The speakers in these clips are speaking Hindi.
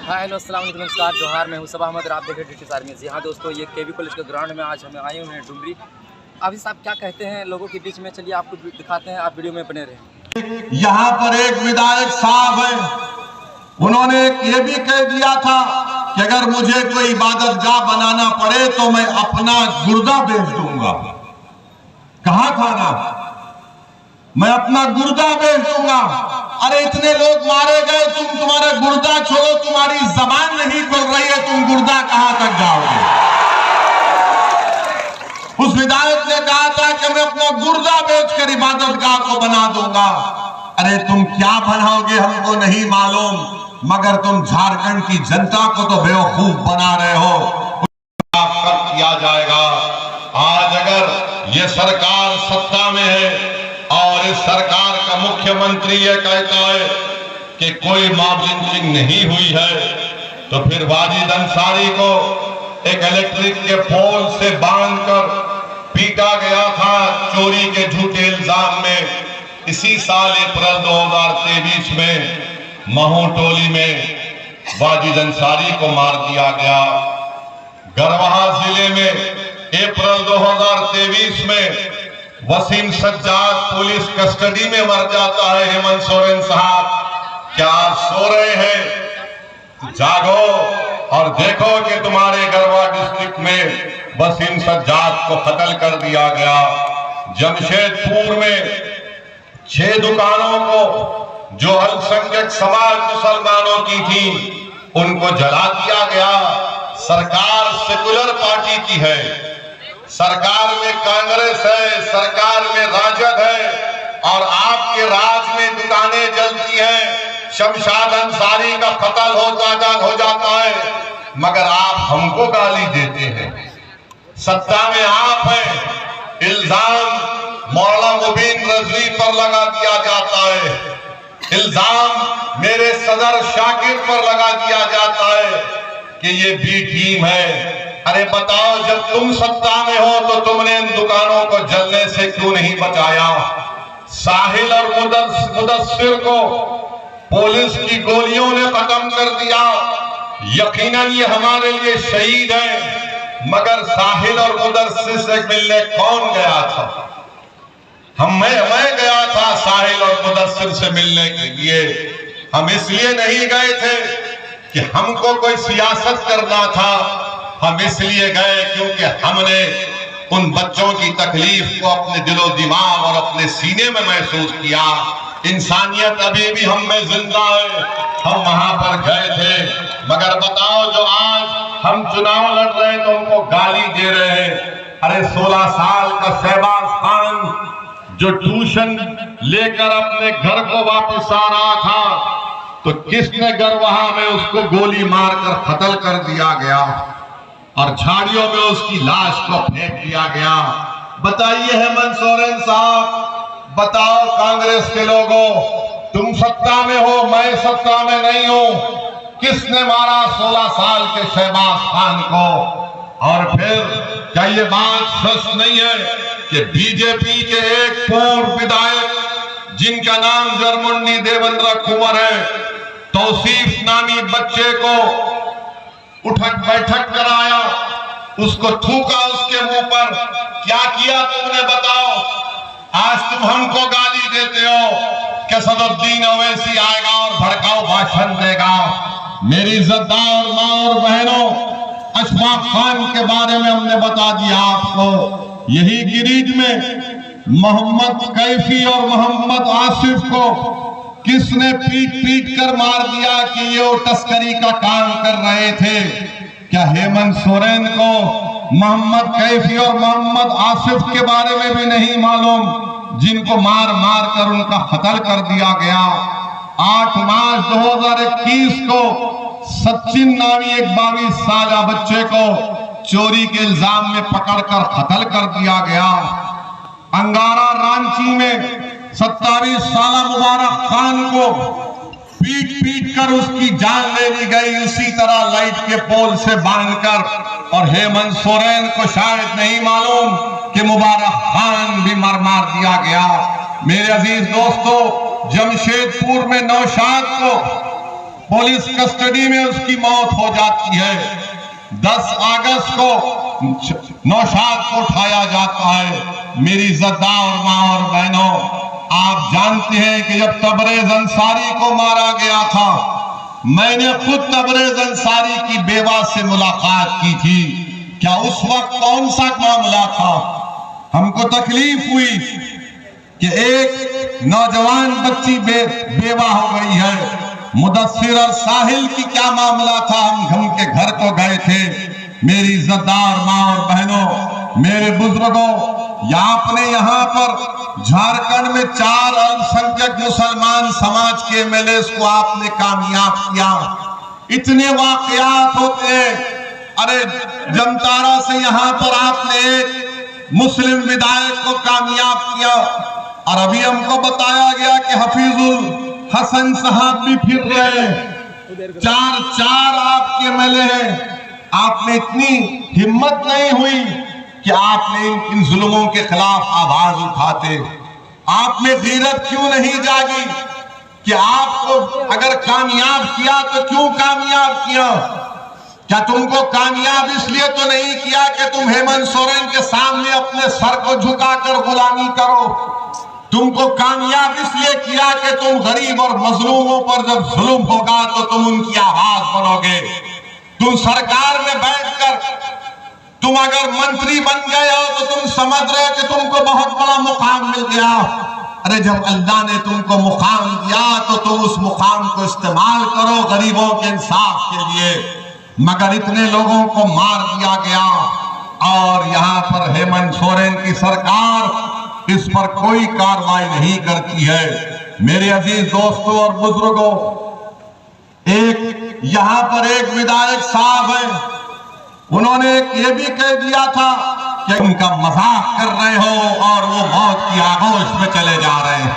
हाँ हेलो अस्सलाम वालेकुम नमस्कार जोहार। मैं हूँ सबा अहमद और आप देख रहे हैं डिस्ट्रिक्ट आर्मी। यहाँ दोस्तों ये केवी कॉलेज के ग्राउंड में आज हमें आए हुए हैं डुमरी। अभी साहब क्या कहते हैं लोगों के बीच में, चलिए आपको दिखाते हैं, आप वीडियो में बने रहें। यहाँ पर एक विधायक साहब है, उन्होंने ये भी कह दिया था कि अगर मुझे कोई इबादत गाह बनाना पड़े तो मैं अपना गुर्दा बेच दूंगा। कहा था ना, मैं अपना गुर्दा बेच दूंगा। अरे इतने लोग मारे गए, तुम्हारा गुर्दा छोड़ो, तुम्हारी जबान नहीं खुल रही है, तुम गुर्दा कहां तक जाओगे। उस विधायक ने कहा था कि मैं अपना गुर्दा बेचकर इबादत गाह को बना दूंगा। अरे तुम क्या बनाओगे हमको नहीं मालूम, मगर तुम झारखंड की जनता को तो बेवकूफ बना रहे हो। कब किया जाएगा? आज अगर ये सरकार सत्ता में है और इस सरकार का मुख्यमंत्री ये कहता है कि कोई मॉब लिंचिंग नहीं हुई है, तो फिर वाजिद अंसारी को एक इलेक्ट्रिक के पोल से बांधकर पीटा गया था चोरी के झूठे इल्जाम में। इसी साल अप्रैल 2023 में महू टोली में वाजिद अंसारी को मार दिया गया। गरवाहा जिले में अप्रैल 2023 में वसीम सज्जाद पुलिस कस्टडी में मर जाता है। हेमंत सोरेन साहब क्या सो रहे हैं? जागो और देखो कि तुम्हारे गरवा डिस्ट्रिक्ट में वसीम सज्जाद को कत्ल कर दिया गया। जमशेदपुर में 6 दुकानों को जो अल्पसंख्यक समाज मुसलमानों की थी उनको जला दिया गया। सरकार सेकुलर पार्टी की है, सरकार में कांग्रेस है, सरकार में राजद है और आपके राज में दुकानें जलती हैं। शमशाद अंसारी का कत्ल हो जाता है, मगर आप हमको गाली देते हैं। सत्ता में आप हैं, इल्जाम मौलाना मुबीन रजवी पर लगा दिया जाता है, इल्जाम मेरे सदर शाकिर पर लगा दिया जाता है कि ये बी टीम है। अरे बताओ, जब तुम सत्ता में हो तो तुमने इन दुकानों को जलने से क्यों नहीं बचाया? साहिल और मुदस्सिर को पुलिस की गोलियों ने खत्म कर दिया। यकीनन ये हमारे लिए शहीद हैं, मगर साहिल और मुदस्सिर से मिलने कौन गया था? मैं गया था साहिल और मुदस्सिर से मिलने के लिए। हम इसलिए नहीं गए थे कि हमको कोई सियासत करना था, हम इसलिए गए क्योंकि हमने उन बच्चों की तकलीफ को अपने दिलो दिमाग और अपने सीने में महसूस किया। इंसानियत अभी भी हम में जिंदा है, हम वहां पर गए थे। मगर बताओ, जो आज हम चुनाव लड़ रहे हैं तो उनको गाली दे रहे हैं। अरे 16 साल का शहबाज खान जो ट्यूशन लेकर अपने घर को वापस आ रहा था, तो किसने गरवाहा में उसको गोली मारकर कत्ल कर दिया गया और झाड़ियों में उसकी लाश को फेंक दिया गया। बताइए हेमंत सोरेन साहब, बताओ कांग्रेस के लोगों, तुम सत्ता में हो, मैं सत्ता में नहीं हूं, किसने मारा 16 साल के शहबाज खान को? और फिर क्या ये बात सच नहीं है कि बीजेपी के एक पूर्व विधायक जिनका नाम जरमुंडी देवेंद्र कुंवर है, तौसीफ नामी बच्चे को उठक बैठक कराया, उसको थूका उसके मुंह पर? क्या किया तुमने बताओ? आज तुम हमको गाली देते हो कि सदुद्दीन ओवैसी आएगा और भड़काऊ भाषण देगा। मेरी इज्जतदार मां और बहनों, अशफाक खान के बारे में हमने बता दिया आपको। यही गिरिज में मोहम्मद कैफी और मोहम्मद आसिफ को किसने पीट कर मार दिया कि ये तस्करी का काम कर रहे थे? क्या हेमंत सोरेन को मोहम्मद कैफी और मोहम्मद आसिफ के बारे में भी नहीं मालूम, जिनको मार कर उनका कत्ल कर दिया गया? 8 मार्च 2021 को सचिन नामी एक 22 साल बच्चे को चोरी के इल्जाम में पकड़कर कत्ल कर दिया गया। अंगारा रांची में 27 साल मुबारक खान को पीट कर उसकी जान ले ली गई, उसी तरह लाइट के पोल से बांधकर। और हेमंत सोरेन को शायद नहीं मालूम कि मुबारक खान भी मार दिया गया। मेरे अजीज दोस्तों, जमशेदपुर में नौशाद को पुलिस कस्टडी में उसकी मौत हो जाती है। 10 अगस्त को नौशाद को उठाया जाता है। मेरी इज्जतदार माँ और बहनों, आप जानते हैं कि जब तबरेज अंसारी को मारा गया था, मैंने खुद तबरेज अंसारी की बेवा से मुलाकात की थी। क्या उस वक्त कौन सा मामला था? हमको तकलीफ हुई कि एक नौजवान बच्ची बेवा हो गई है। मुदस्सिर और साहिल की क्या मामला था? हम के घर को गए थे। मेरी इज्जतदार माँ और बहनों, मेरे बुजुर्गों, आपने यहाँ पर झारखंड में 4 अल्पसंख्यक मुसलमान समाज के एमएलए को आपने कामयाब किया। इतने वाकयात होते हैं। अरे जमतारा से यहाँ पर आपने एक मुस्लिम विधायक को कामयाब किया, और अभी हमको बताया गया कि हफीजुल हसन साहब भी फिर रहे हैं। 4 आपके एमएलए हैं। आपने इतनी हिम्मत नहीं हुई कि आपने इन जुल्मों के खिलाफ आवाज उठाते। आपने गीरत क्यों नहीं जागी कि आपको अगर कामयाब किया तो क्यों कामयाब किया? क्या तुमको कामयाब इसलिए तो नहीं किया कि तुम हेमंत सोरेन के सामने अपने सर को झुकाकर गुलामी करो? तुमको कामयाब इसलिए किया कि तुम गरीब और मजलूमों पर जब जुल्म होगा तो तुम उनकी आवाज बनोगे। तुम सरकार में बैठकर तुम अगर मंत्री बन गए हो तो तुम समझ रहे हो कि तुमको बहुत बड़ा मुकाम मिल गया। अरे जब अल्लाह ने तुमको मुकाम दिया तो तुम उस मुकाम को इस्तेमाल करो गरीबों के इंसाफ के लिए। मगर इतने लोगों को मार दिया गया और यहाँ पर हेमंत सोरेन की सरकार इस पर कोई कार्रवाई नहीं करती है। मेरे अजीज दोस्तों और बुजुर्गों, एक यहाँ पर एक विधायक साहब है, उन्होंने ये भी कह दिया था कि उनका मजाक कर रहे हो और वो मौत की आगोश में चले जा रहे हैं।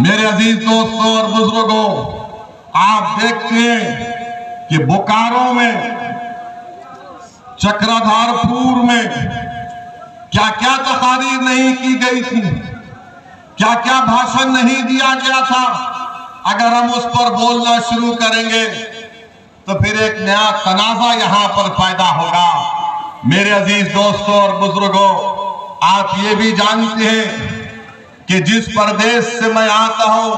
मेरे अजीज दोस्तों और बुजुर्गों, आप देखते हैं कि बोकारो में, चक्रधरपुर में क्या क्या तकारीर नहीं की गई थी, क्या क्या भाषण नहीं दिया गया था। अगर हम उस पर बोलना शुरू करेंगे तो फिर एक नया तनाज़ा यहां पर पैदा होगा। मेरे अजीज दोस्तों और बुजुर्गों, आप ये भी जानते हैं कि जिस प्रदेश से मैं आता हूं,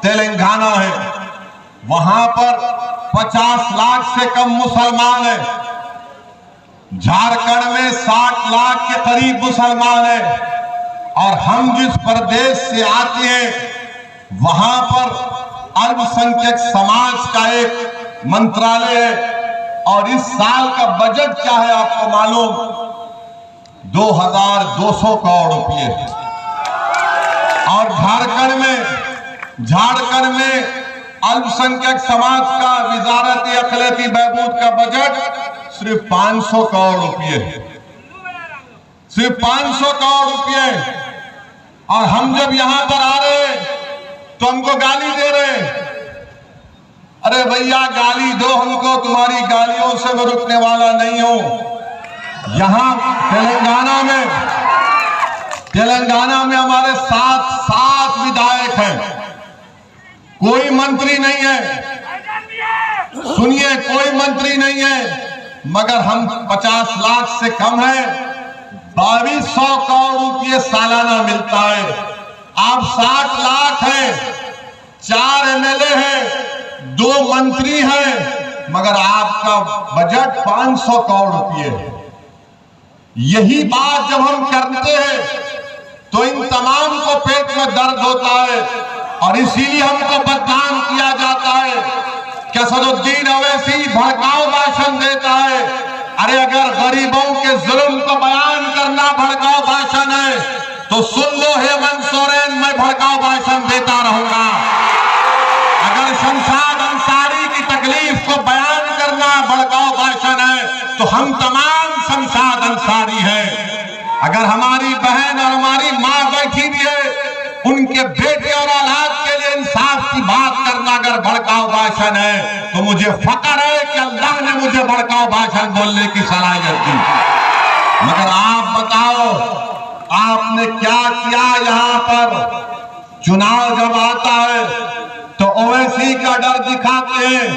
तेलंगाना है, वहां पर 50 लाख से कम मुसलमान है। झारखंड में 60 लाख के करीब मुसलमान है। और हम जिस प्रदेश से आते हैं वहां पर अल्पसंख्यक समाज का एक मंत्रालय है। और इस साल का बजट क्या है आपको मालूम? 2200 करोड़ रुपए। और झारखंड में अल्पसंख्यक समाज का वजारत अखिलती बहबूद का बजट सिर्फ 500 करोड़ रुपए, सिर्फ 500 करोड़ रुपए। और हम जब यहां पर आ रहे तो हमको गाली दे रहे। अरे भैया गाली दो हमको, तुम्हारी गालियों से मैं रुकने वाला नहीं हूं। यहां तेलंगाना में हमारे 7 विधायक हैं, कोई मंत्री नहीं है। सुनिए, कोई मंत्री नहीं है, मगर हम 50 लाख से कम है। 2200 करोड़ रुपये सालाना मिलता है। आप 60 लाख है, 4 एमएलए हैं, 2 मंत्री हैं, मगर आपका बजट 500 करोड़ रुपये है। यही बात जब हम करते हैं तो इन तमाम को पेट में दर्द होता है और इसीलिए हमको बदनाम किया जाता है कि असदुद्दीन ओवैसी भड़काऊ भाषण देता है। अरे अगर गरीबों के जुल्म को बयान करना भड़काऊ भाषण है तो सुन लो हेमंत सोरेन, मैं भड़काऊ भाषण देता रहूंगा। अगर शमशाद अंसारी की तकलीफ को बयान करना भड़काऊ भाषण है तो हम तमाम शमशाद अंसारी हैं। अगर हमारी बहन और हमारी माँ बैठी भी है, उनके बेटे और औलाद के लिए इंसाफ की बात करना अगर भड़काऊ भाषण है तो मुझे फक्र है कि अल्लाह ने मुझे भड़काऊ भाषण बोलने की सलाहियत दी। मगर आप बताओ, आपने क्या किया? यहाँ पर चुनाव जब आता है तो ओवैसी का डर दिखाते हैं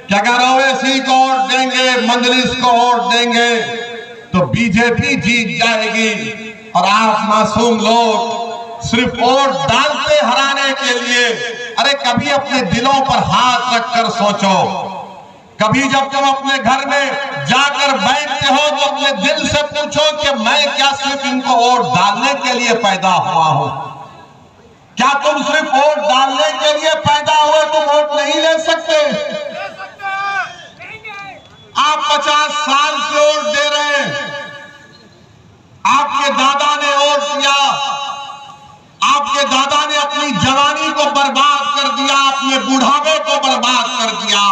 कि अगर ओवैसी को वोट देंगे, मजलिस को वोट देंगे तो बीजेपी जीत जाएगी। और आप मासूम लोग सिर्फ वोट डालते हराने के लिए, अरे कभी अपने दिलों पर हाथ रखकर सोचो। कभी जब तुम अपने घर में जाकर बैठते हो तो अपने दिल से पूछो कि मैं क्या सिर्फ इनको वोट डालने के लिए पैदा हुआ हूं? क्या तुम सिर्फ वोट डालने के लिए पैदा हुए? तुम वोट नहीं ले सकते। आप 50 साल से वोट दे रहे हैं। आपके दादा ने वोट दिया, आपके दादा ने अपनी जवानी को बर्बाद कर दिया, अपने बुढ़ापे को बर्बाद कर दिया,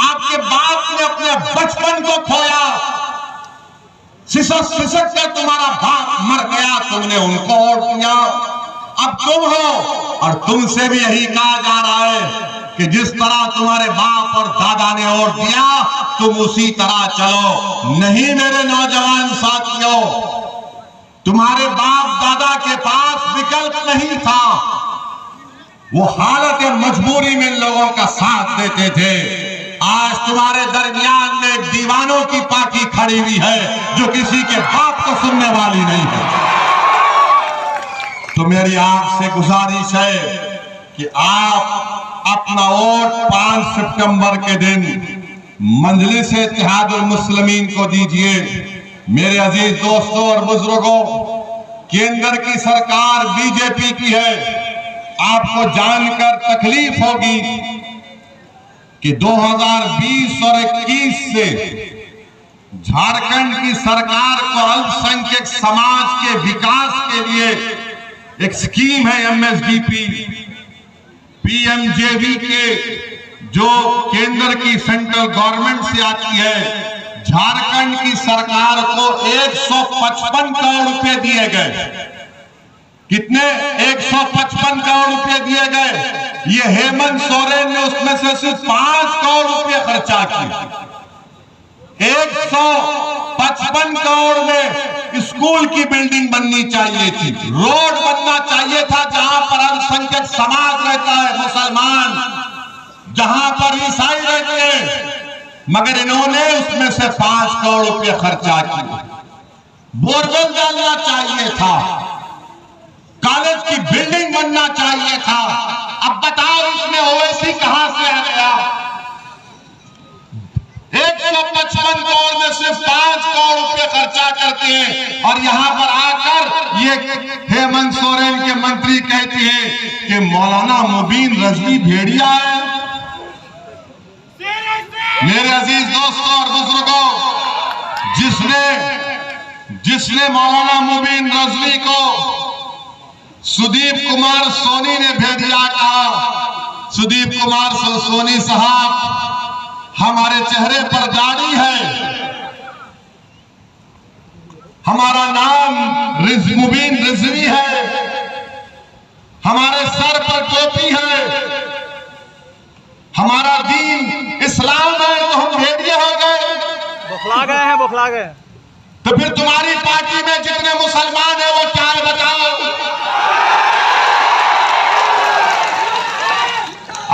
आपके बाप ने अपने बचपन को खोया, सिसक सिसक कर तुम्हारा बाप मर गया, तुमने उनको वोट दिया। अब तुम हो और तुमसे भी यही कहा जा रहा है कि जिस तरह तुम्हारे बाप और दादा ने वोट दिया तुम उसी तरह चलो। नहीं मेरे नौजवान साथियों, तुम्हारे बाप दादा के पास विकल्प नहीं था। वो हालत मजबूरी में लोगों का साथ देते थे। आज तुम्हारे दरमियान में एक दीवानों की पार्टी खड़ी हुई है जो किसी के बाप को सुनने वाली नहीं है। तो मेरी आपसे गुजारिश है कि आप अपना वोट 5 सितंबर के दिन मजलिस इत्तेहादुल मुस्लिमीन को दीजिए। मेरे अजीज दोस्तों और बुजुर्गों, केंद्र की सरकार बीजेपी की है। आपको जानकर तकलीफ होगी कि 2020 और 21 से झारखंड की सरकार को अल्पसंख्यक समाज के विकास के लिए एक स्कीम है MSDP, PMJV के, जो केंद्र की सेंट्रल गवर्नमेंट से आती है। झारखंड की सरकार को 155 करोड़ रुपए दिए गए। कितने? 155 करोड़ रुपए दिए गए। ये हेमंत सोरेन ने उसमें से सिर्फ 5 करोड़ रुपए खर्चा किए। 155 करोड़ में स्कूल की बिल्डिंग बननी चाहिए थी, रोड बनना चाहिए था जहां पर अल्पसंख्यक समाज रहता है, मुसलमान, जहां पर ईसाई रहते हैं, मगर इन्होंने उसमें से 5 करोड़ रुपए खर्चा किए। बोरवेल डालना चाहिए था, कॉलेज की बिल्डिंग बनना चाहिए था। अब बताओ इसमें ओवैसी कहां से आ गया? 155 करोड़ में सिर्फ 5 करोड़ रुपए खर्चा करते हैं और यहां पर आकर ये हेमंत सोरेन के मंत्री कहते हैं कि मौलाना मुबीन रजवी भेड़िया है। मेरे अजीज दोस्तों और बुजुर्गों, जिसने मौलाना मुबीन रजवी को सुदीप कुमार सोनी ने भेड़िया कहा। सुदीप कुमार सोनी साहब, हमारे चेहरे पर दाढ़ी है, हमारा नाम मुबीन रिजवी है, हमारे सर पर टोपी है, हमारा दीन इस्लाम है, तो हम भेड़िए हो गए, बौखला गए। तो फिर तुम्हारी पार्टी में जितने मुसलमान हैं वो क्या है बताओ?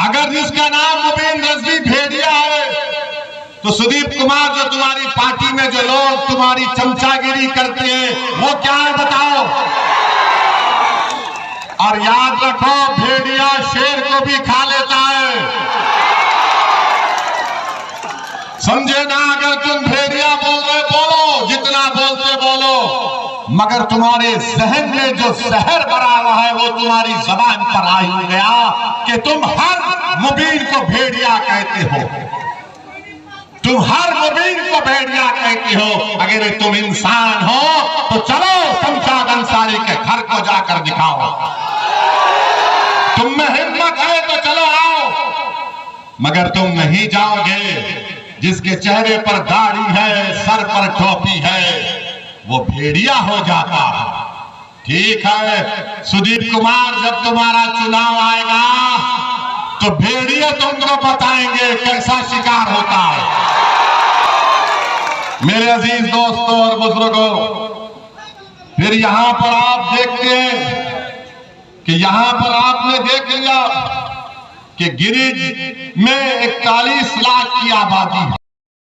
अगर जिसका नाम मुबीन रजवी भेड़िया है तो सुदीप कुमार जो तुम्हारी पार्टी में जो लोग तुम्हारी चमचागिरी करते हैं वो क्या है बताओ? और याद रखो, भेड़िया शेर को भी खा लेता है, समझे ना? अगर तुम भेड़िया बोल रहे बोलो, जितना बोलते बोलो, मगर तुम्हारे जहन में जो जहर भरा हुआ है वो तुम्हारी जबान पर आ ही गया कि तुम हर मुबीन को भेड़िया कहते हो, तुम हर मुबीन को भेड़िया कहते हो। अगर तुम इंसान हो तो चलो शमशाद अंसारी के घर को जाकर दिखाओ। तुम में हिम्मत है तो चलो आओ, मगर तुम नहीं जाओगे। जिसके चेहरे पर दाढ़ी है, सर पर टोपी है, वो भेड़िया हो जाता है। ठीक है, सुदीप कुमार, जब तुम्हारा चुनाव आएगा तो भेड़िए तुमको बताएंगे कैसा शिकार होता है। मेरे अजीज दोस्तों और बुजुर्गों, फिर यहां पर आप देखते हैं कि यहां पर आपने देख लिया कि गिरिज में 41 लाख की आबादी है।